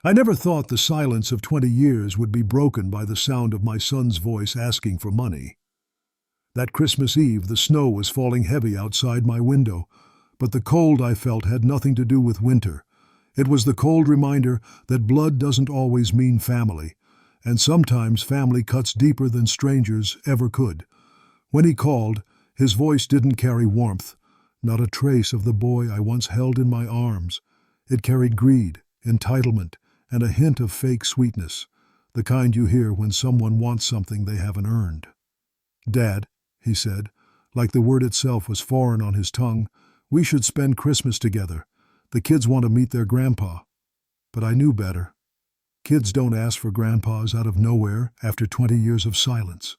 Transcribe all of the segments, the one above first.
I never thought the silence of 20 years would be broken by the sound of my son's voice asking for money. That Christmas Eve, the snow was falling heavy outside my window, but the cold I felt had nothing to do with winter. It was the cold reminder that blood doesn't always mean family, and sometimes family cuts deeper than strangers ever could. When he called, his voice didn't carry warmth, not a trace of the boy I once held in my arms. It carried greed, entitlement, and a hint of fake sweetness, the kind you hear when someone wants something they haven't earned. "Dad," he said, like the word itself was foreign on his tongue, "we should spend Christmas together. The kids want to meet their grandpa." But I knew better. Kids don't ask for grandpas out of nowhere after 20 years of silence.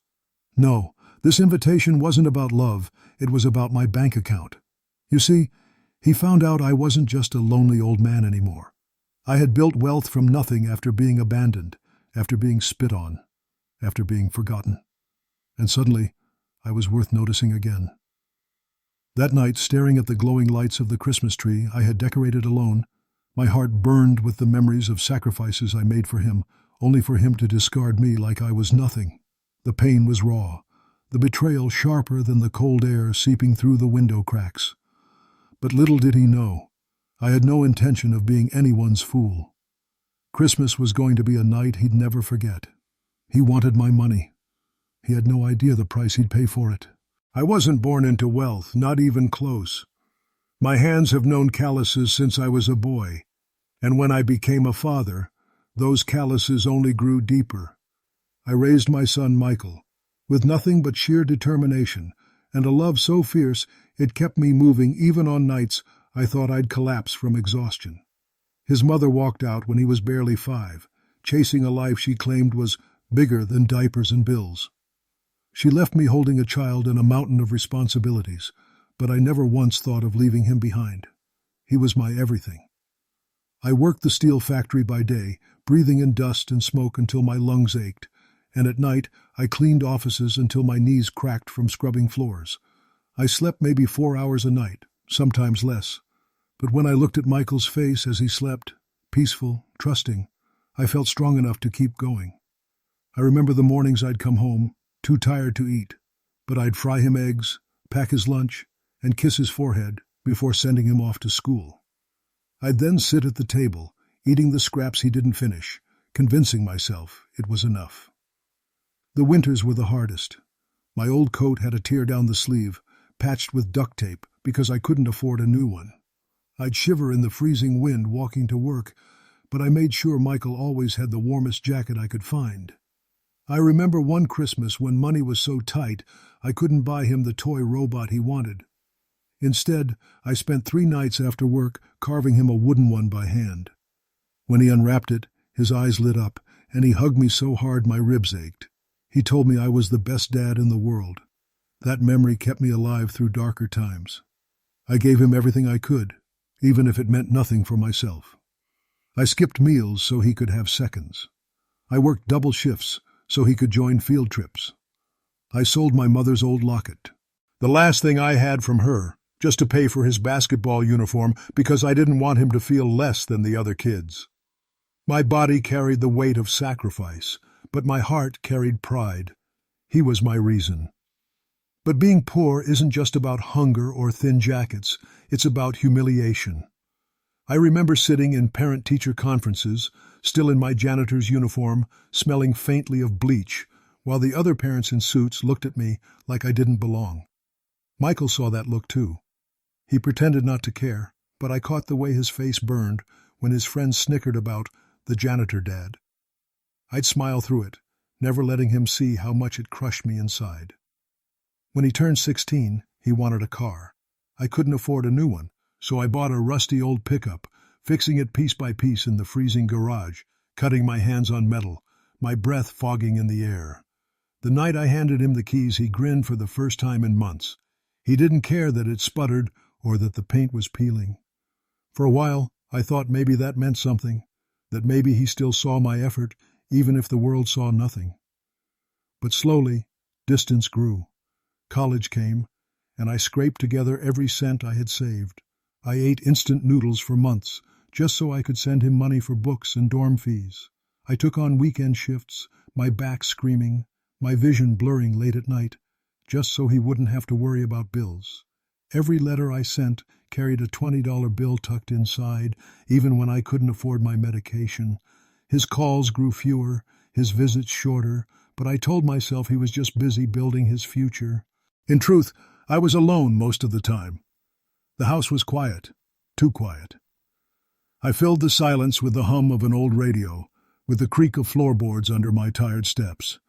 No, this invitation wasn't about love, it was about my bank account. You see, he found out I wasn't just a lonely old man anymore. I had built wealth from nothing after being abandoned, after being spit on, after being forgotten. And suddenly, I was worth noticing again. That night, staring at the glowing lights of the Christmas tree I had decorated alone, my heart burned with the memories of sacrifices I made for him, only for him to discard me like I was nothing. The pain was raw, the betrayal sharper than the cold air seeping through the window cracks. But little did he know, I had no intention of being anyone's fool. Christmas was going to be a night he'd never forget. He wanted my money. He had no idea the price he'd pay for it. I wasn't born into wealth, not even close. My hands have known calluses since I was a boy, and when I became a father, those calluses only grew deeper. I raised my son Michael, with nothing but sheer determination, and a love so fierce it kept me moving even on nights I thought I'd collapse from exhaustion. His mother walked out when he was barely 5, chasing a life she claimed was bigger than diapers and bills. She left me holding a child and a mountain of responsibilities, but I never once thought of leaving him behind. He was my everything. I worked the steel factory by day, breathing in dust and smoke until my lungs ached, and at night I cleaned offices until my knees cracked from scrubbing floors. I slept maybe 4 hours a night, sometimes less. But when I looked at Michael's face as he slept, peaceful, trusting, I felt strong enough to keep going. I remember the mornings I'd come home, too tired to eat, but I'd fry him eggs, pack his lunch, and kiss his forehead before sending him off to school. I'd then sit at the table, eating the scraps he didn't finish, convincing myself it was enough. The winters were the hardest. My old coat had a tear down the sleeve, patched with duct tape because I couldn't afford a new one. I'd shiver in the freezing wind walking to work, but I made sure Michael always had the warmest jacket I could find. I remember one Christmas when money was so tight I couldn't buy him the toy robot he wanted. Instead, I spent 3 nights after work carving him a wooden one by hand. When he unwrapped it, his eyes lit up, and he hugged me so hard my ribs ached. He told me I was the best dad in the world. That memory kept me alive through darker times. I gave him everything I could, even if it meant nothing for myself. I skipped meals so he could have seconds. I worked double shifts so he could join field trips. I sold my mother's old locket, the last thing I had from her, just to pay for his basketball uniform because I didn't want him to feel less than the other kids. My body carried the weight of sacrifice, but my heart carried pride. He was my reason. But being poor isn't just about hunger or thin jackets, it's about humiliation. I remember sitting in parent-teacher conferences, still in my janitor's uniform, smelling faintly of bleach, while the other parents in suits looked at me like I didn't belong. Michael saw that look too. He pretended not to care, but I caught the way his face burned when his friends snickered about the janitor dad. I'd smile through it, never letting him see how much it crushed me inside. When he turned 16, he wanted a car. I couldn't afford a new one, so I bought a rusty old pickup, fixing it piece by piece in the freezing garage, cutting my hands on metal, my breath fogging in the air. The night I handed him the keys, he grinned for the first time in months. He didn't care that it sputtered or that the paint was peeling. For a while, I thought maybe that meant something, that maybe he still saw my effort, even if the world saw nothing. But slowly, distance grew. College came, and I scraped together every cent I had saved. I ate instant noodles for months, just so I could send him money for books and dorm fees. I took on weekend shifts, my back screaming, my vision blurring late at night, just so he wouldn't have to worry about bills. Every letter I sent carried a $20 bill tucked inside, even when I couldn't afford my medication. His calls grew fewer, his visits shorter, but I told myself he was just busy building his future. In truth, I was alone most of the time. The house was quiet, too quiet. I filled the silence with the hum of an old radio, with the creak of floorboards under my tired steps.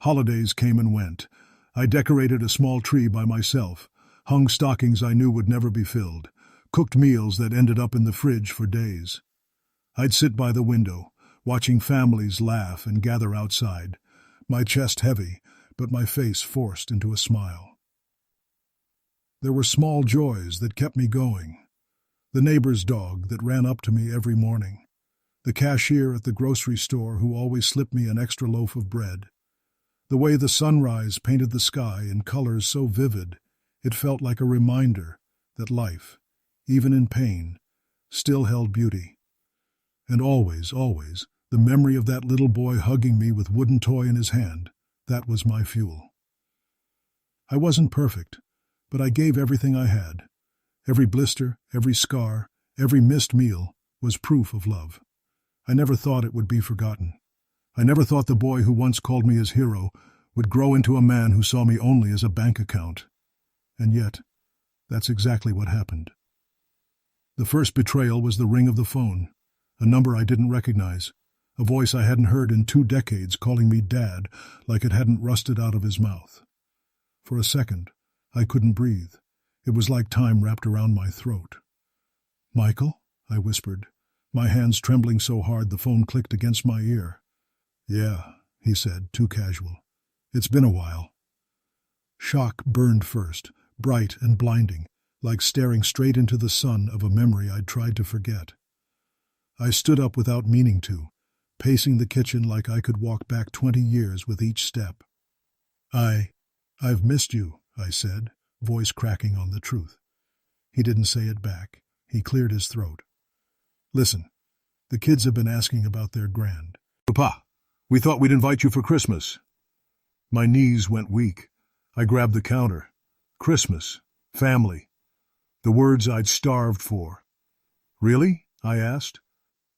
Holidays came and went. I decorated a small tree by myself, hung stockings I knew would never be filled, cooked meals that ended up in the fridge for days. I'd sit by the window, watching families laugh and gather outside, my chest heavy, but my face forced into a smile. There were small joys that kept me going. The neighbor's dog that ran up to me every morning, the cashier at the grocery store who always slipped me an extra loaf of bread, the way the sunrise painted the sky in colors so vivid it felt like a reminder that life, even in pain, still held beauty. And always, always, the memory of that little boy hugging me with wooden toy in his hand, that was my fuel. I wasn't perfect, but I gave everything I had. Every blister, every scar, every missed meal was proof of love. I never thought it would be forgotten. I never thought the boy who once called me his hero would grow into a man who saw me only as a bank account. And yet, that's exactly what happened. The first betrayal was the ring of the phone, a number I didn't recognize, a voice I hadn't heard in 2 decades calling me Dad like it hadn't rusted out of his mouth. For a second, I couldn't breathe. It was like time wrapped around my throat. "Michael?" I whispered, my hands trembling so hard the phone clicked against my ear. "Yeah," he said, too casual. "It's been a while." Shock burned first, bright and blinding, like staring straight into the sun of a memory I'd tried to forget. I stood up without meaning to, pacing the kitchen like I could walk back 20 years with each step. I've missed you," I said, voice cracking on the truth. He didn't say it back. He cleared his throat. "Listen, the kids have been asking about their grand." "Papa, we thought we'd invite you for Christmas." My knees went weak. I grabbed the counter. Christmas. Family. The words I'd starved for. "Really?" I asked.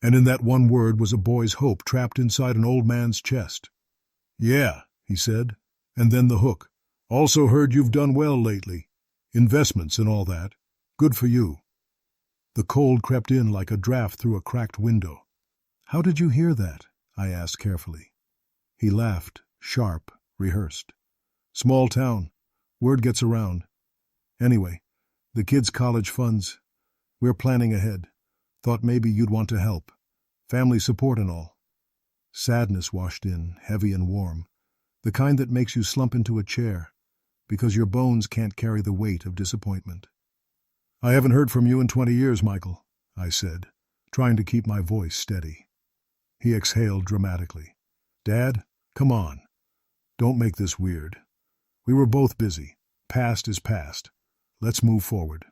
And in that one word was a boy's hope trapped inside an old man's chest. "Yeah," he said, and then the hook. "Also heard you've done well lately. Investments and all that. Good for you." The cold crept in like a draft through a cracked window. "How did you hear that?" I asked carefully. He laughed, sharp, rehearsed. "Small town. Word gets around. Anyway, the kids' college funds. We're planning ahead. Thought maybe you'd want to help. Family support and all." Sadness washed in, heavy and warm. The kind that makes you slump into a chair, because your bones can't carry the weight of disappointment. "I haven't heard from you in 20 years, Michael," I said, trying to keep my voice steady. He exhaled dramatically. "Dad, come on. Don't make this weird. We were both busy. Past is past. Let's move forward."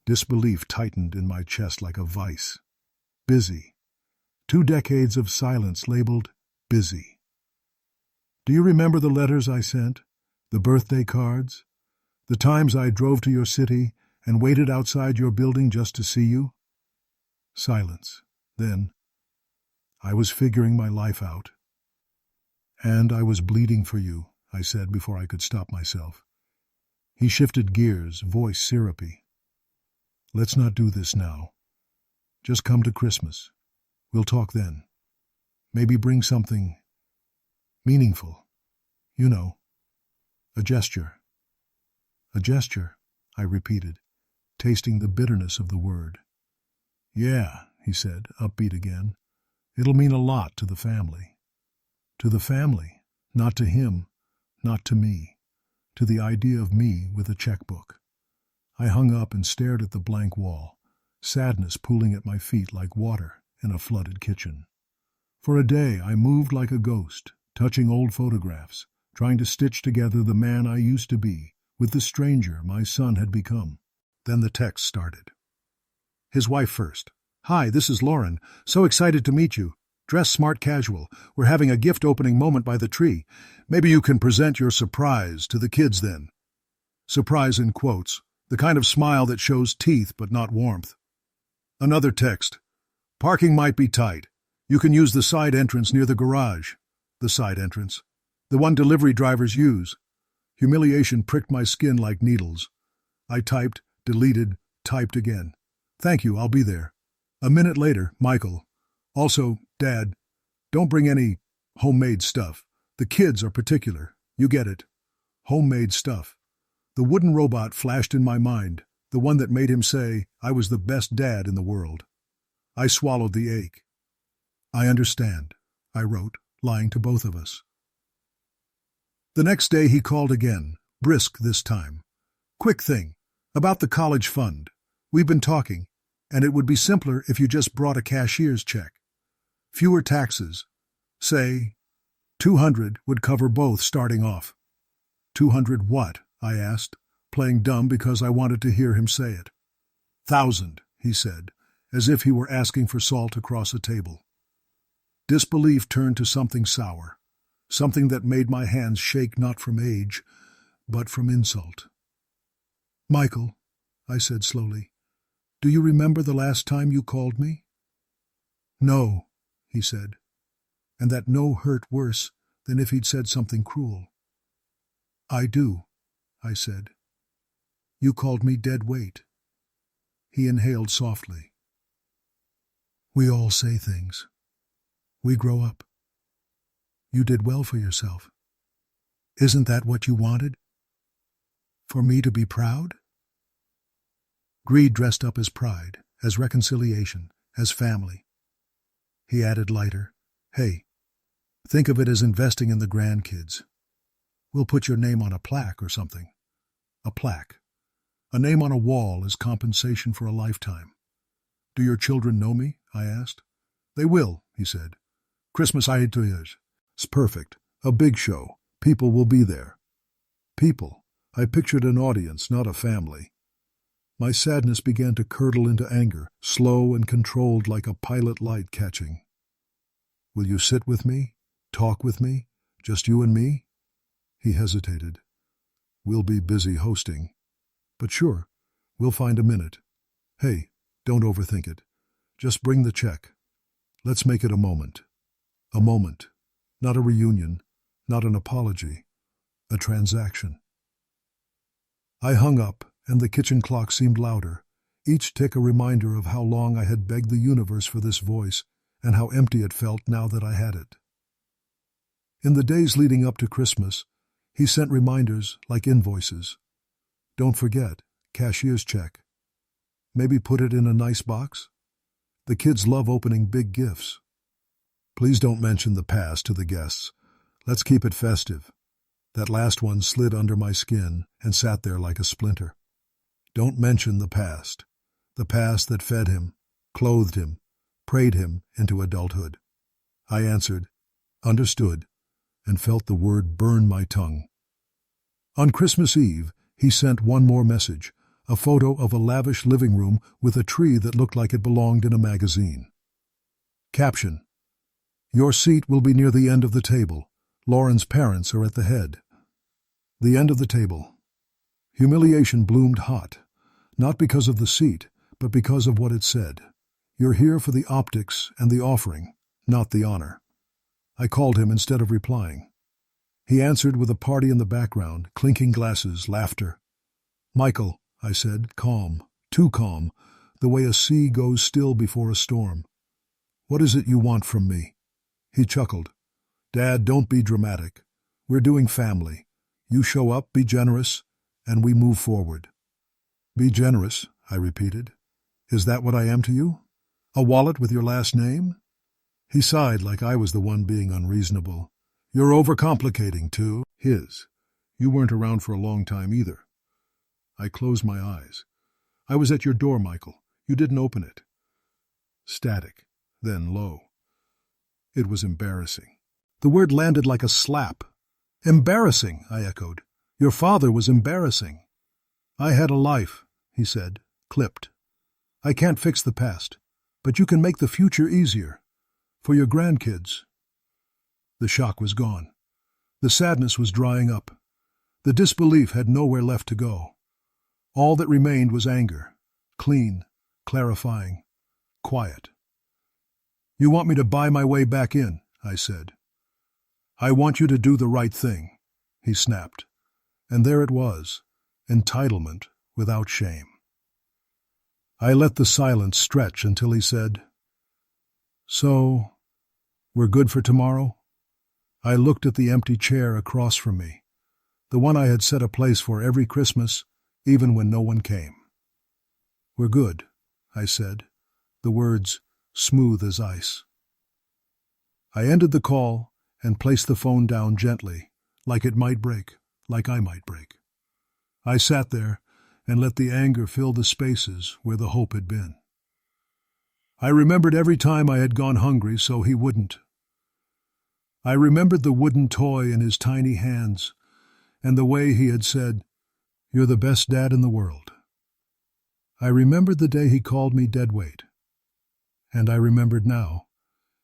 Disbelief tightened in my chest like a vice. Busy. 2 decades of silence labeled busy. "Do you remember the letters I sent? The birthday cards? The times I drove to your city and waited outside your building just to see you?" Silence. Then, "I was figuring my life out." "And I was bleeding for you," I said before I could stop myself. He shifted gears, voice syrupy. "Let's not do this now. Just come to Christmas. We'll talk then. Maybe bring something meaningful. You know, a gesture." "A gesture," I repeated, tasting the bitterness of the word. "Yeah," he said, upbeat again. "It'll mean a lot to the family." To the family, not to him, not to me. To the idea of me with a checkbook. I hung up and stared at the blank wall, sadness pooling at my feet like water in a flooded kitchen. For a day I moved like a ghost, touching old photographs, trying to stitch together the man I used to be with the stranger my son had become. Then the text started. His wife first. Hi, this is Lauren. So excited to meet you. Dress smart casual. We're having a gift opening moment by the tree. Maybe you can present your surprise to the kids then. Surprise in quotes. The kind of smile that shows teeth but not warmth. Another text. Parking might be tight. You can use the side entrance near the garage. The side entrance. The one delivery drivers use. Humiliation pricked my skin like needles. I typed, deleted, typed again. Thank you, I'll be there. A minute later, Michael. Also, Dad, don't bring any homemade stuff. The kids are particular. You get it. Homemade stuff. The wooden robot flashed in my mind, the one that made him say I was the best dad in the world. I swallowed the ache. I understand, I wrote, lying to both of us. The next day he called again, brisk this time. Quick thing, about the college fund. We've been talking, and it would be simpler if you just brought a cashier's check. Fewer taxes. Say, 200 would cover both starting off. 200 what? I asked, playing dumb because I wanted to hear him say it. 1,000, he said, as if he were asking for salt across a table. Disbelief turned to something sour, something that made my hands shake not from age, but from insult. Michael, I said slowly, do you remember the last time you called me? No, he said, and that no hurt worse than if he'd said something cruel. I do, I said. You called me dead weight. He inhaled softly. We all say things. We grow up. You did well for yourself. Isn't that what you wanted? For me to be proud? Greed dressed up as pride, as reconciliation, as family. He added lighter, hey, think of it as investing in the grandkids. We'll put your name on a plaque or something. A plaque. A name on a wall is compensation for a lifetime. Do your children know me? I asked. They will, he said. Christmas I to years. It's perfect. A big show. People will be there. People. I pictured an audience, not a family. My sadness began to curdle into anger, slow and controlled like a pilot light catching. Will you sit with me? Talk with me? Just you and me? He hesitated. We'll be busy hosting. But sure, we'll find a minute. Hey, don't overthink it. Just bring the check. Let's make it a moment. A moment. Not a reunion. Not an apology. A transaction. I hung up, and the kitchen clock seemed louder, each tick a reminder of how long I had begged the universe for this voice, and how empty it felt now that I had it. In the days leading up to Christmas, he sent reminders like invoices. Don't forget, cashier's check. Maybe put it in a nice box? The kids love opening big gifts. Please don't mention the past to the guests. Let's keep it festive. That last one slid under my skin and sat there like a splinter. Don't mention the past that fed him, clothed him, prayed him into adulthood. I answered, understood, and felt the word burn my tongue. On Christmas Eve, he sent one more message, a photo of a lavish living room with a tree that looked like it belonged in a magazine. Caption: Your seat will be near the end of the table. Lauren's parents are at the head. The end of the table. Humiliation bloomed hot, not because of the seat, but because of what it said. You're here for the optics and the offering, not the honor. I called him instead of replying. He answered with a party in the background, clinking glasses, laughter. Michael, I said, calm, too calm, the way a sea goes still before a storm. What is it you want from me? He chuckled. Dad, don't be dramatic. We're doing family. You show up, be generous, and we move forward. Be generous, I repeated. Is that what I am to you? A wallet with your last name? He sighed like I was the one being unreasonable. You're overcomplicating, too. His. You weren't around for a long time either. I closed my eyes. I was at your door, Michael. You didn't open it. Static, then low. It was embarrassing. The word landed like a slap. Embarrassing, I echoed. Your father was embarrassing. I had a life, he said, clipped. I can't fix the past, But you can make the future easier. For your grandkids. The shock was gone. The sadness was drying up. The disbelief had nowhere left to go. All that remained was anger. Clean, clarifying, quiet. You want me to buy my way back in, I said. I want you to do the right thing, he snapped. And there it was, entitlement without shame. I let the silence stretch until he said, So, we're good for tomorrow? I looked at the empty chair across from me, the one I had set a place for every Christmas, even when no one came. We're good, I said, the words smooth as ice. I ended the call and placed the phone down gently, like it might break, like I might break. I sat there and let the anger fill the spaces where the hope had been. I remembered every time I had gone hungry so he wouldn't. I remembered the wooden toy in his tiny hands and the way he had said, "You're the best dad in the world." I remembered the day he called me deadweight. And I remembered now,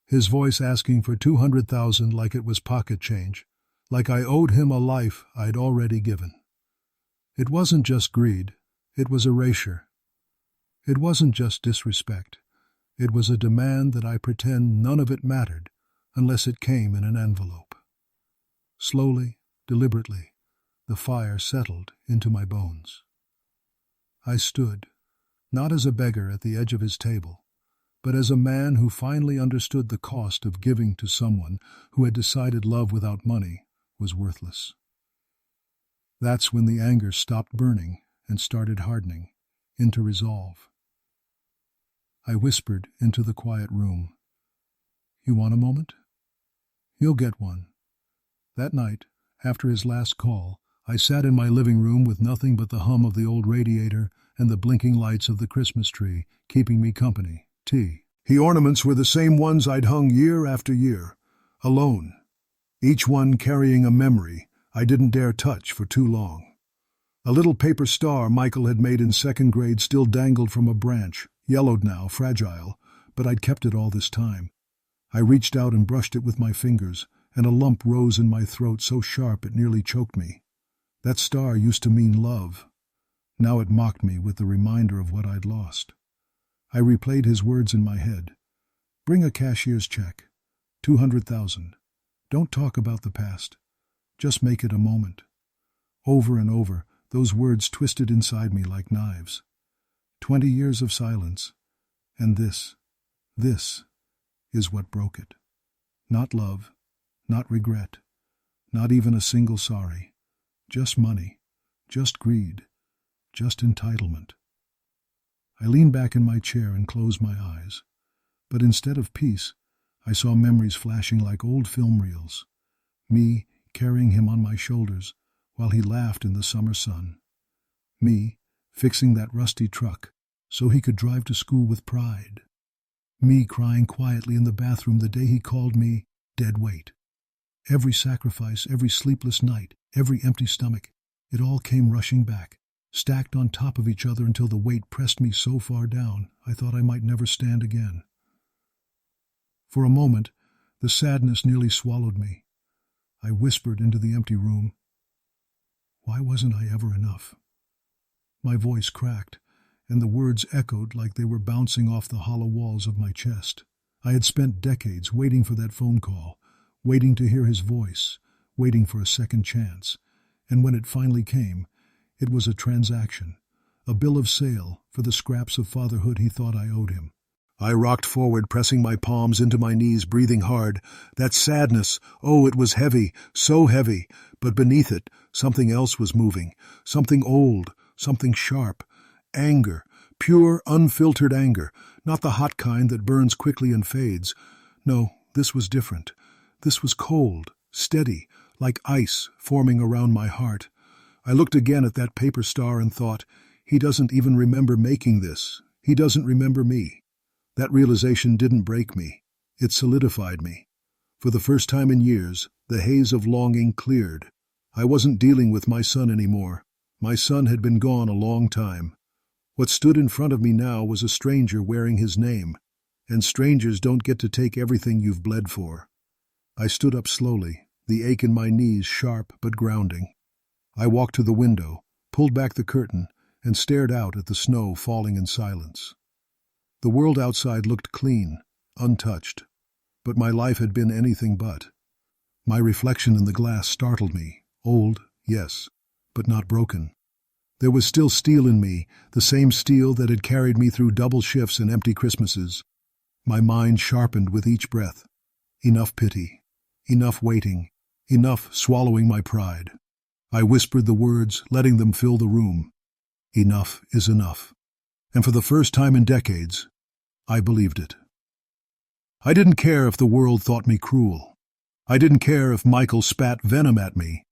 his voice asking for $200,000 like it was pocket change, like I owed him a life I'd already given. It wasn't just greed, it was erasure. It wasn't just disrespect. It was a demand that I pretend none of it mattered unless it came in an envelope. Slowly, deliberately, the fire settled into my bones. I stood, not as a beggar at the edge of his table, but as a man who finally understood the cost of giving to someone who had decided love without money was worthless. That's when the anger stopped burning and started hardening into resolve. I whispered into the quiet room, "You want a moment?" "You'll get one." That night, after his last call, I sat in my living room with nothing but the hum of the old radiator and the blinking lights of the Christmas tree keeping me company. Tea. The ornaments were the same ones I'd hung year after year, alone, each one carrying a memory I didn't dare touch for too long. A little paper star Michael had made in second grade still dangled from a branch, yellowed now, fragile, but I'd kept it all this time. I reached out and brushed it with my fingers, and a lump rose in my throat so sharp it nearly choked me. That star used to mean love. Now it mocked me with the reminder of what I'd lost. I replayed his words in my head. "Bring a cashier's check. 200,000. Don't talk about the past. Just make it a moment." Over and over, those words twisted inside me like knives. 20 years of silence. And this is what broke it. Not love, not regret, not even a single sorry. Just money, just greed, just entitlement. I leaned back in my chair and closed my eyes. But instead of peace, I saw memories flashing like old film reels. Me carrying him on my shoulders while he laughed in the summer sun. Me fixing that rusty truck so he could drive to school with pride. Me crying quietly in the bathroom the day he called me dead weight. Every sacrifice, every sleepless night, every empty stomach, it all came rushing back, stacked on top of each other until the weight pressed me so far down I thought I might never stand again. For a moment, the sadness nearly swallowed me. I whispered into the empty room, "Why wasn't I ever enough?" My voice cracked, and the words echoed like they were bouncing off the hollow walls of my chest. I had spent decades waiting for that phone call, waiting to hear his voice, waiting for a second chance, and when it finally came, it was a transaction, a bill of sale for the scraps of fatherhood he thought I owed him. I rocked forward, pressing my palms into my knees, breathing hard. That sadness, oh, it was heavy, so heavy, but beneath it, something else was moving, something old, something sharp. Anger, pure, unfiltered anger, not the hot kind that burns quickly and fades. No, this was different. This was cold, steady, like ice forming around my heart. I looked again at that paper star and thought, he doesn't even remember making this. He doesn't remember me. That realization didn't break me. It solidified me. For the first time in years, the haze of longing cleared. I wasn't dealing with my son anymore. My son had been gone a long time. What stood in front of me now was a stranger wearing his name. and strangers don't get to take everything you've bled for. I stood up slowly, the ache in my knees sharp but grounding. I walked to the window, pulled back the curtain, and stared out at the snow falling in silence. The world outside looked clean, untouched, but my life had been anything but. My reflection in the glass startled me. Old, yes, but not broken. There was still steel in me, the same steel that had carried me through double shifts and empty Christmases. My mind sharpened with each breath. Enough pity, enough waiting, enough swallowing my pride. I whispered the words, letting them fill the room. Enough is enough. And for the first time in decades, I believed it. I didn't care if the world thought me cruel. I didn't care if Michael spat venom at me.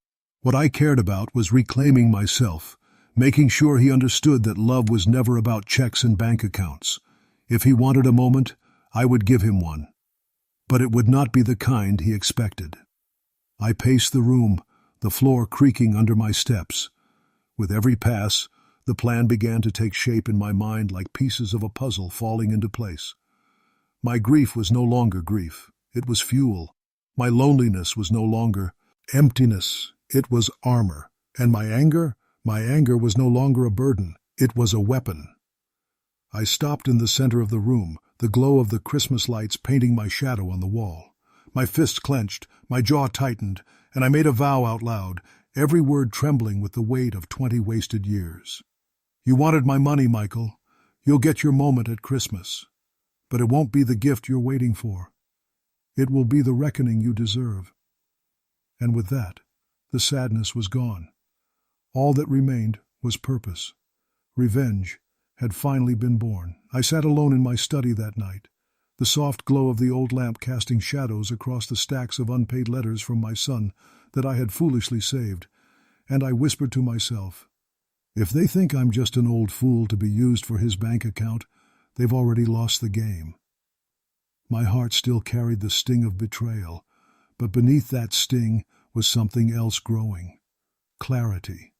What I cared about was reclaiming myself, making sure he understood that love was never about checks and bank accounts. If he wanted a moment, I would give him one. But it would not be the kind he expected. I paced the room, the floor creaking under my steps. With every pass, the plan began to take shape in my mind like pieces of a puzzle falling into place. My grief was no longer grief. It was fuel. My loneliness was no longer emptiness. It was armor. And my anger was no longer a burden. It was a weapon. I stopped in the center of the room, the glow of the Christmas lights painting my shadow on the wall. My fists clenched, my jaw tightened, and I made a vow out loud, every word trembling with the weight of 20 wasted years. You wanted my money, Michael. You'll get your moment at Christmas. But it won't be the gift you're waiting for. It will be the reckoning you deserve. And with that, the sadness was gone. All that remained was purpose. Revenge had finally been born. I sat alone in my study that night, the soft glow of the old lamp casting shadows across the stacks of unpaid letters from my son that I had foolishly saved, and I whispered to myself, if they think I'm just an old fool to be used for his bank account, they've already lost the game. My heart still carried the sting of betrayal, but beneath that sting was something else growing. Clarity.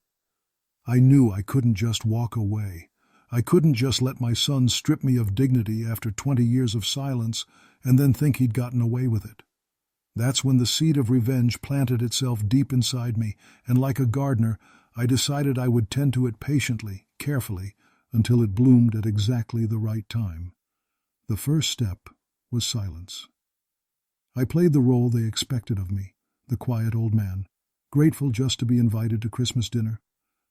I knew I couldn't just walk away. I couldn't just let my son strip me of dignity after 20 years of silence and then think he'd gotten away with it. That's when the seed of revenge planted itself deep inside me, and like a gardener, I decided I would tend to it patiently, carefully, until it bloomed at exactly the right time. The first step was silence. I played the role they expected of me, the quiet old man, grateful just to be invited to Christmas dinner.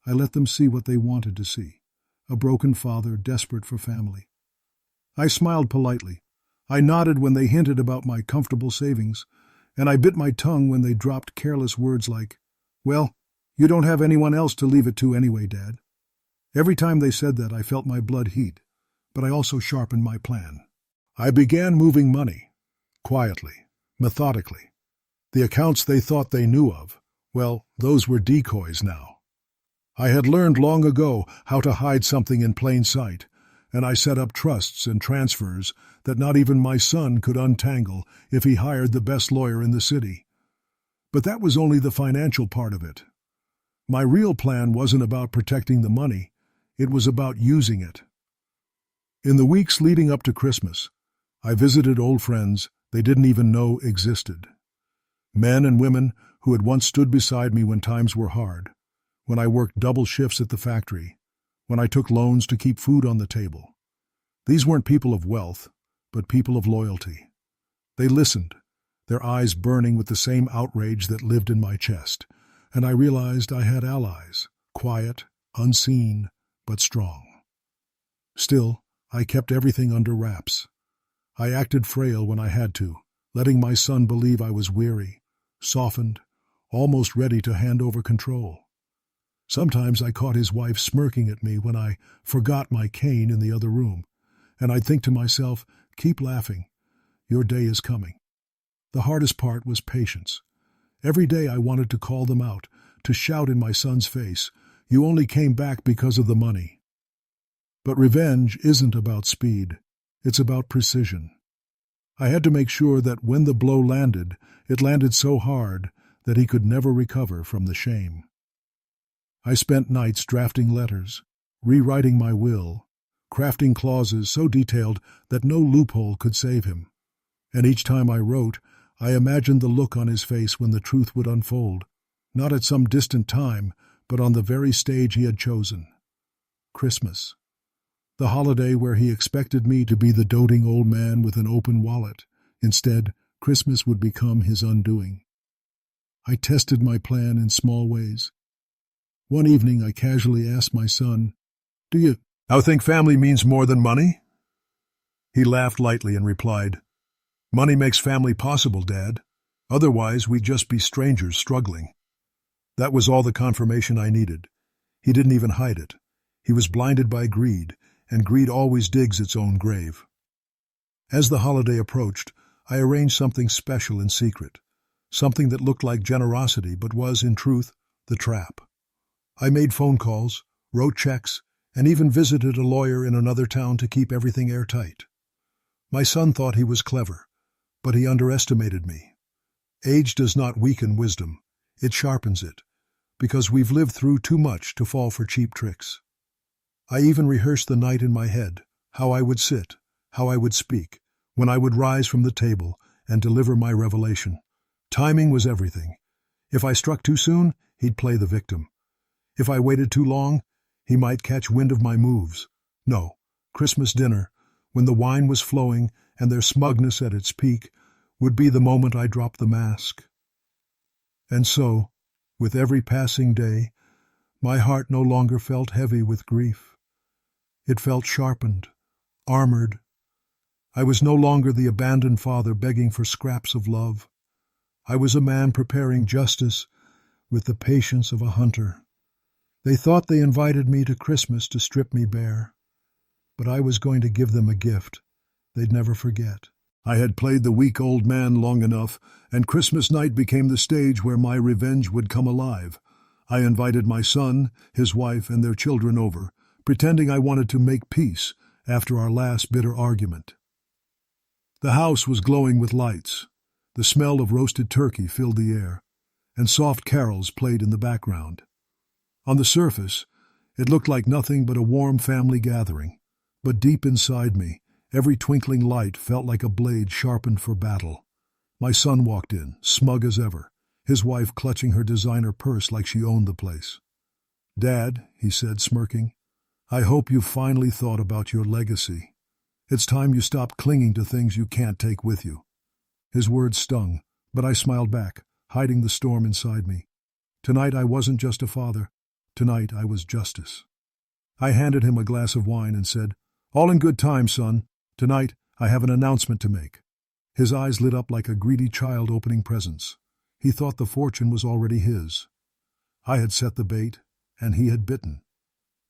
I let them see what they wanted to see, a broken father desperate for family. I smiled politely. I nodded when they hinted about my comfortable savings, and I bit my tongue when they dropped careless words like, well, you don't have anyone else to leave it to anyway, Dad. Every time they said that, I felt my blood heat, but I also sharpened my plan. I began moving money, quietly, methodically. The accounts they thought they knew of, well, those were decoys now. I had learned long ago how to hide something in plain sight, and I set up trusts and transfers that not even my son could untangle if he hired the best lawyer in the city. But that was only the financial part of it. My real plan wasn't about protecting the money, it was about using it. In the weeks leading up to Christmas, I visited old friends they didn't even know existed. Men and women who had once stood beside me when times were hard, when I worked double shifts at the factory, when I took loans to keep food on the table. These weren't people of wealth, but people of loyalty. They listened, their eyes burning with the same outrage that lived in my chest, and I realized I had allies, quiet, unseen, but strong. Still, I kept everything under wraps. I acted frail when I had to, letting my son believe I was weary, softened, almost ready to hand over control. Sometimes I caught his wife smirking at me when I forgot my cane in the other room, and I'd think to myself, keep laughing, your day is coming. The hardest part was patience. Every day I wanted to call them out, to shout in my son's face, you only came back because of the money. But revenge isn't about speed, it's about precision. I had to make sure that when the blow landed, it landed so hard that he could never recover from the shame. I spent nights drafting letters, rewriting my will, crafting clauses so detailed that no loophole could save him. And each time I wrote, I imagined the look on his face when the truth would unfold, not at some distant time, but on the very stage he had chosen. Christmas. The holiday where he expected me to be the doting old man with an open wallet. Instead, Christmas would become his undoing. I tested my plan in small ways. One evening I casually asked my son, "Do you now think family means more than money?" He laughed lightly and replied, "Money makes family possible, Dad. Otherwise, we'd just be strangers struggling." That was all the confirmation I needed. He didn't even hide it. He was blinded by greed, and greed always digs its own grave. As the holiday approached, I arranged something special in secret, something that looked like generosity but was, in truth, the trap. I made phone calls, wrote checks, and even visited a lawyer in another town to keep everything airtight. My son thought he was clever, but he underestimated me. Age does not weaken wisdom, it sharpens it, because we've lived through too much to fall for cheap tricks. I even rehearsed the night in my head, how I would sit, how I would speak, when I would rise from the table and deliver my revelation. Timing was everything. If I struck too soon, he'd play the victim. If I waited too long, he might catch wind of my moves. No, Christmas dinner, when the wine was flowing and their smugness at its peak, would be the moment I dropped the mask. And so, with every passing day, my heart no longer felt heavy with grief. It felt sharpened, armored. I was no longer the abandoned father begging for scraps of love. I was a man preparing justice with the patience of a hunter. They thought they invited me to Christmas to strip me bare, but I was going to give them a gift they'd never forget. I had played the weak old man long enough, and Christmas night became the stage where my revenge would come alive. I invited my son, his wife, and their children over, pretending I wanted to make peace after our last bitter argument. The house was glowing with lights. The smell of roasted turkey filled the air, and soft carols played in the background. On the surface, it looked like nothing but a warm family gathering, but deep inside me, every twinkling light felt like a blade sharpened for battle. My son walked in, smug as ever, his wife clutching her designer purse like she owned the place. "Dad," he said, smirking, "I hope you've finally thought about your legacy. It's time you stopped clinging to things you can't take with you." His words stung, but I smiled back, hiding the storm inside me. Tonight I wasn't just a father. Tonight I was justice. I handed him a glass of wine and said, "All in good time, son. Tonight I have an announcement to make." His eyes lit up like a greedy child opening presents. He thought the fortune was already his. I had set the bait, and he had bitten.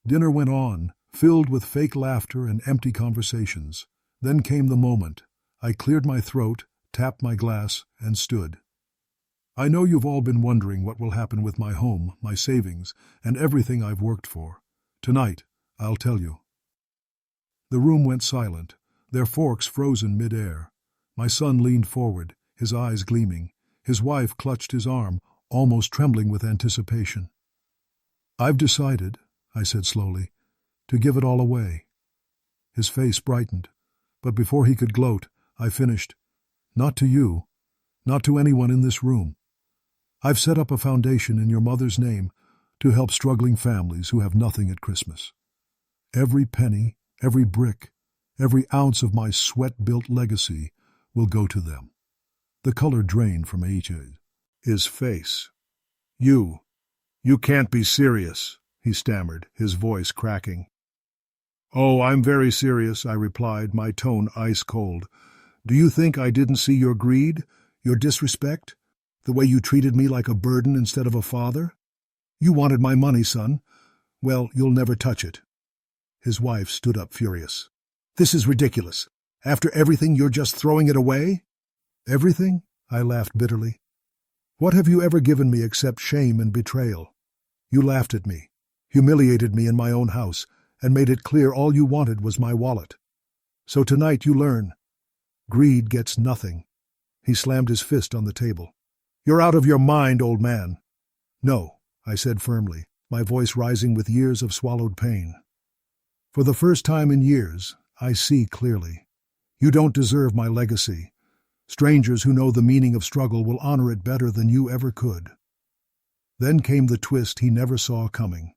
Dinner went on, filled with fake laughter and empty conversations. Then came the moment. I cleared my throat, tapped my glass, and stood. "I know you've all been wondering what will happen with my home, my savings, and everything I've worked for. Tonight, I'll tell you." The room went silent, their forks frozen mid-air. My son leaned forward, his eyes gleaming. His wife clutched his arm, almost trembling with anticipation. "I've decided," I said slowly, "to give it all away." His face brightened, but before he could gloat, I finished, "Not to you, not to anyone in this room. I've set up a foundation in your mother's name to help struggling families who have nothing at Christmas. Every penny, every brick, every ounce of my sweat-built legacy will go to them." The color drained from his face. You can't be serious," he stammered, his voice cracking. "Oh, I'm very serious," I replied, my tone ice-cold. "Do you think I didn't see your greed, your disrespect, the way you treated me like a burden instead of a father? You wanted my money, son. Well, you'll never touch it." His wife stood up furious. "This is ridiculous. After everything, you're just throwing it away?" "Everything?" I laughed bitterly. "What have you ever given me except shame and betrayal? You laughed at me, humiliated me in my own house, and made it clear all you wanted was my wallet. So tonight you learn. Greed gets nothing." He slammed his fist on the table. "You're out of your mind, old man." "No," I said firmly, my voice rising with years of swallowed pain. For the first time in years, I see clearly. You don't deserve my legacy. Strangers who know the meaning of struggle will honor it better than you ever could." Then came the twist he never saw coming.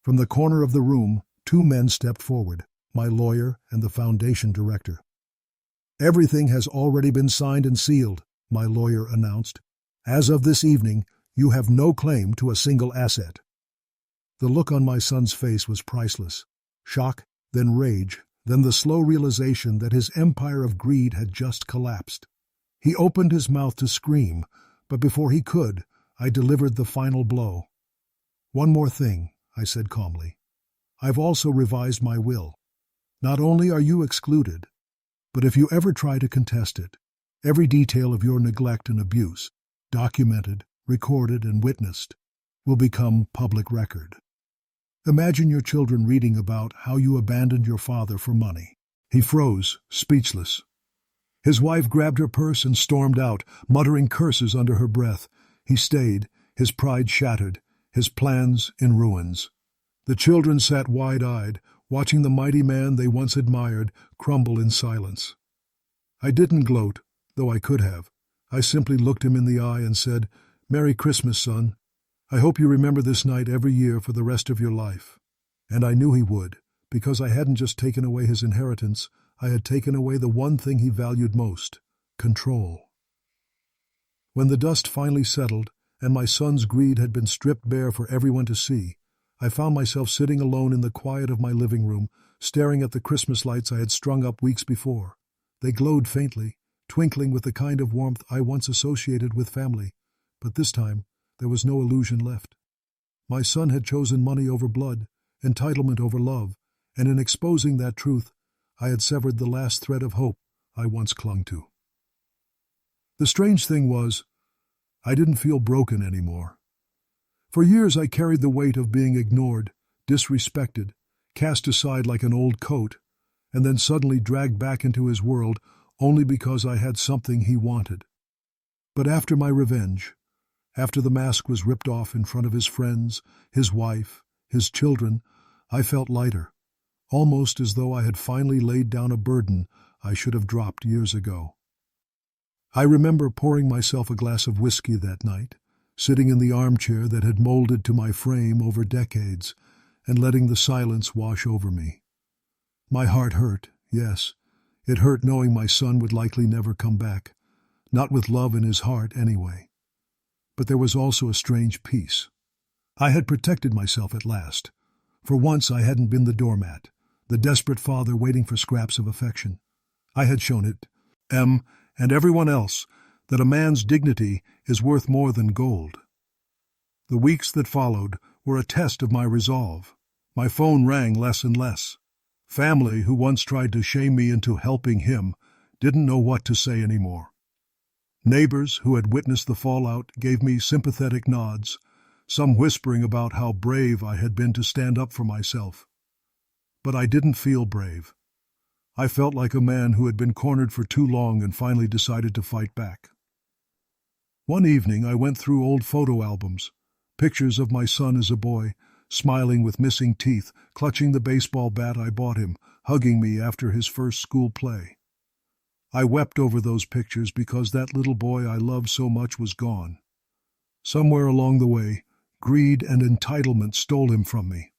From the corner of the room, two men stepped forward, my lawyer and the foundation director. "Everything has already been signed and sealed," my lawyer announced. "As of this evening, you have no claim to a single asset." The look on my son's face was priceless. Shock, then rage, then the slow realization that his empire of greed had just collapsed. He opened his mouth to scream, but before he could, I delivered the final blow. "One more thing," I said calmly. "I've also revised my will. Not only are you excluded, but if you ever try to contest it, every detail of your neglect and abuse, documented, recorded, and witnessed, will become public record. Imagine your children reading about how you abandoned your father for money." He froze, speechless. His wife grabbed her purse and stormed out, muttering curses under her breath. He stayed, his pride shattered, his plans in ruins. The children sat wide-eyed, watching the mighty man they once admired crumble in silence. I didn't gloat, though I could have. I simply looked him in the eye and said, "Merry Christmas, son. I hope you remember this night every year for the rest of your life." And I knew he would, because I hadn't just taken away his inheritance, I had taken away the one thing he valued most: control. When the dust finally settled, and my son's greed had been stripped bare for everyone to see, I found myself sitting alone in the quiet of my living room, staring at the Christmas lights I had strung up weeks before. They glowed faintly, twinkling with the kind of warmth I once associated with family, but this time there was no illusion left. My son had chosen money over blood, entitlement over love, and in exposing that truth, I had severed the last thread of hope I once clung to. The strange thing was, I didn't feel broken anymore. For years I carried the weight of being ignored, disrespected, cast aside like an old coat, and then suddenly dragged back into his world only because I had something he wanted. But after my revenge, after the mask was ripped off in front of his friends, his wife, his children, I felt lighter, almost as though I had finally laid down a burden I should have dropped years ago. I remember pouring myself a glass of whiskey that night, sitting in the armchair that had molded to my frame over decades, and letting the silence wash over me. My heart hurt, yes. It hurt knowing my son would likely never come back, not with love in his heart anyway. But there was also a strange peace. I had protected myself at last. For once I hadn't been the doormat, the desperate father waiting for scraps of affection. I had shown it, and everyone else, that a man's dignity is worth more than gold. The weeks that followed were a test of my resolve. My phone rang less and less. Family, who once tried to shame me into helping him, didn't know what to say anymore. Neighbors who had witnessed the fallout gave me sympathetic nods, some whispering about how brave I had been to stand up for myself. But I didn't feel brave. I felt like a man who had been cornered for too long and finally decided to fight back. One evening I went through old photo albums, pictures of my son as a boy, smiling with missing teeth, clutching the baseball bat I bought him, hugging me after his first school play. I wept over those pictures because that little boy I loved so much was gone. Somewhere along the way, greed and entitlement stole him from me.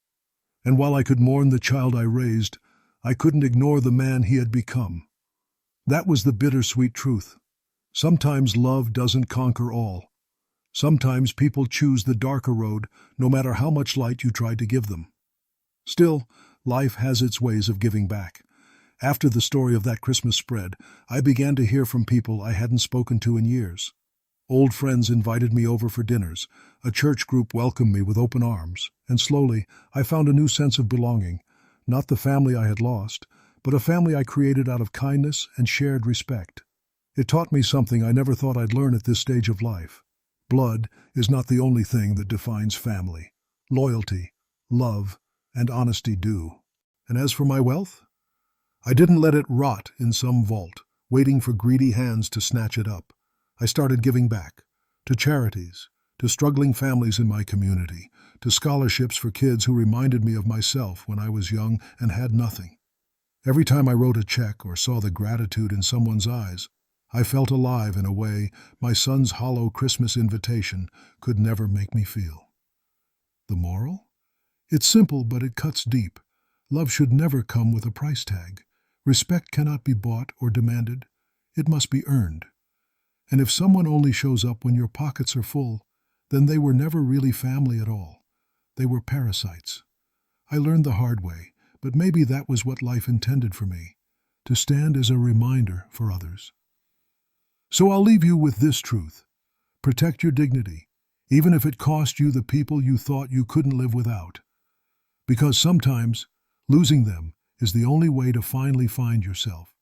And while I could mourn the child I raised, I couldn't ignore the man he had become. That was the bittersweet truth. Sometimes love doesn't conquer all. Sometimes people choose the darker road, no matter how much light you try to give them. Still, life has its ways of giving back. After the story of that Christmas spread, I began to hear from people I hadn't spoken to in years. Old friends invited me over for dinners, a church group welcomed me with open arms, and slowly I found a new sense of belonging, not the family I had lost, but a family I created out of kindness and shared respect. It taught me something I never thought I'd learn at this stage of life. Blood is not the only thing that defines family. Loyalty, love, and honesty do. And as for my wealth, I didn't let it rot in some vault, waiting for greedy hands to snatch it up. I started giving back, to charities, to struggling families in my community, to scholarships for kids who reminded me of myself when I was young and had nothing. Every time I wrote a check or saw the gratitude in someone's eyes, I felt alive in a way my son's hollow Christmas invitation could never make me feel. The moral? It's simple, but it cuts deep. Love should never come with a price tag. Respect cannot be bought or demanded. It must be earned. And if someone only shows up when your pockets are full, then they were never really family at all. They were parasites. I learned the hard way, but maybe that was what life intended for me, to stand as a reminder for others. So I'll leave you with this truth. Protect your dignity, even if it cost you the people you thought you couldn't live without. Because sometimes, losing them is the only way to finally find yourself.